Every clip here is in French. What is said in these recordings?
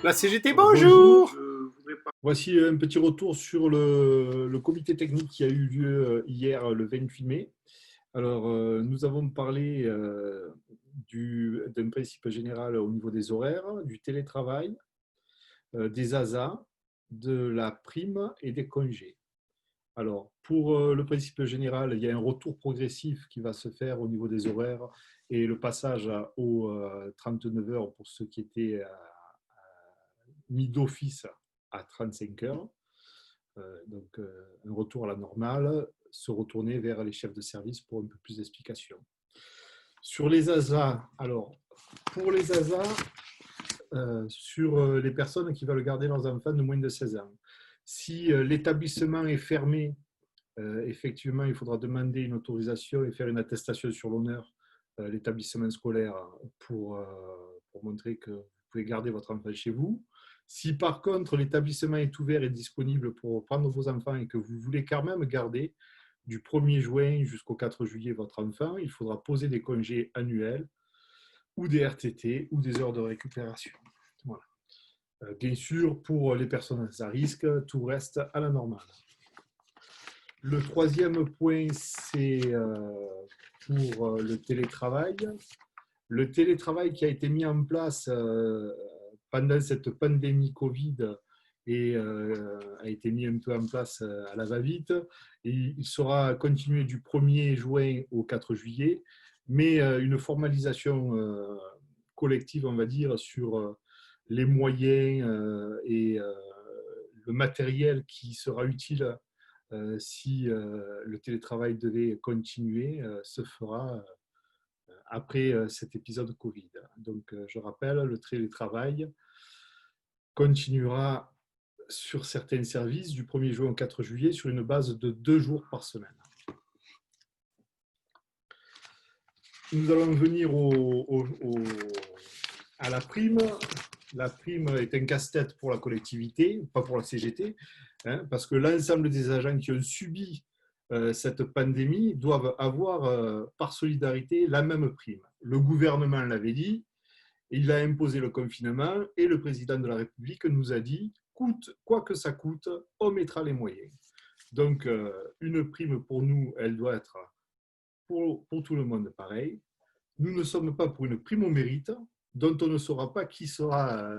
La CGT, Bonjour. bonjour. Voici un petit retour sur le comité technique qui a eu lieu hier, le 28 mai. Alors, nous avons parlé d'un principe général au niveau des horaires, du télétravail, des ASA, de la prime et des congés. Alors, pour le principe général, il y a un retour progressif qui va se faire au niveau des horaires et le passage aux 39 heures pour ceux qui étaient mis d'office à 35 heures. Donc, un retour à la normale, se retourner vers les chefs de service pour un peu plus d'explications. Sur les ASA, alors, pour les ASA, sur les personnes qui veulent garder leurs enfants de moins de 16 ans, si l'établissement est fermé, effectivement, il faudra demander une autorisation et faire une attestation sur l'honneur l'établissement scolaire pour montrer que vous pouvez garder votre enfant chez vous. Si par contre l'établissement est ouvert et disponible pour prendre vos enfants et que vous voulez quand même garder du 1er juin jusqu'au 4 juillet votre enfant, il faudra poser des congés annuels ou des RTT ou des heures de récupération. Voilà. Bien sûr, pour les personnes à risque, tout reste à la normale. Le troisième point, c'est pour le télétravail. Le télétravail qui a été mis en place pendant cette pandémie Covid et a été mis un peu en place à la va-vite. Et il sera continué du 1er juin au 4 juillet, mais une formalisation collective, on va dire, sur les moyens et le matériel qui sera utile si le télétravail devait continuer, se fera après cet épisode Covid. Donc, je rappelle, le télétravail continuera sur certains services du 1er juin au 4 juillet sur une base de 2 jours par semaine. Nous allons venir à la prime. La prime est un casse-tête pour la collectivité, pas pour la CGT, parce que l'ensemble des agents qui ont subi cette pandémie doivent avoir par solidarité la même prime. Le gouvernement l'avait dit, il a imposé le confinement et le président de la République nous a dit, coûte quoi que ça coûte, on mettra les moyens. Donc, une prime pour nous, elle doit être pour tout le monde pareil. Nous ne sommes pas pour une prime au mérite, dont on ne saura pas qui sera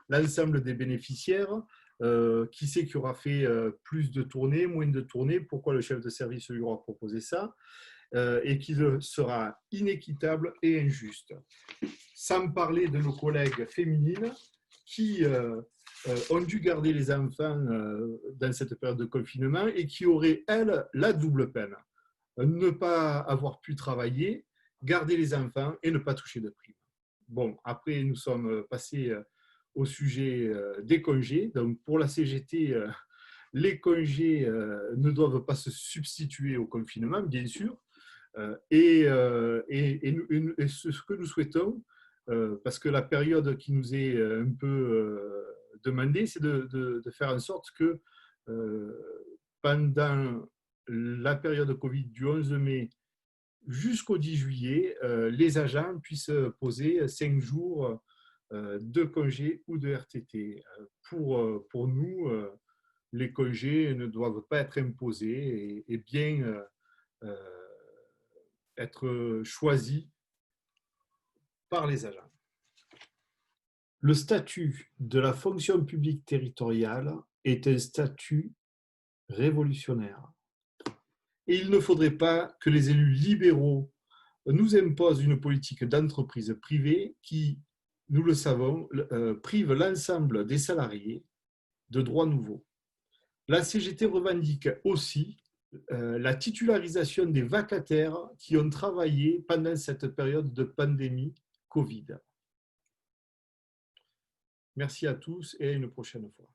l'ensemble des bénéficiaires, qui c'est qui aura fait plus de tournées, moins de tournées, pourquoi le chef de service lui aura proposé ça, et qui sera inéquitable et injuste. Sans parler de nos collègues féminines qui ont dû garder les enfants dans cette période de confinement et qui auraient, elles, la double peine. Ne pas avoir pu travailler, garder les enfants et ne pas toucher de prime. Bon, après, nous sommes passés au sujet des congés. Donc, pour la CGT, les congés ne doivent pas se substituer au confinement, bien sûr. Et ce que nous souhaitons, parce que la période qui nous est un peu demandée, c'est de faire en sorte que pendant la période Covid du 11 mai jusqu'au 10 juillet, les agents puissent poser 5 jours de congés ou de RTT. Pour nous, les congés ne doivent pas être imposés et bien être choisis par les agents. Le statut de la fonction publique territoriale est un statut révolutionnaire. Et il ne faudrait pas que les élus libéraux nous imposent une politique d'entreprise privée qui, nous le savons, prive l'ensemble des salariés de droits nouveaux. La CGT revendique aussi la titularisation des vacataires qui ont travaillé pendant cette période de pandémie Covid. Merci à tous et à une prochaine fois.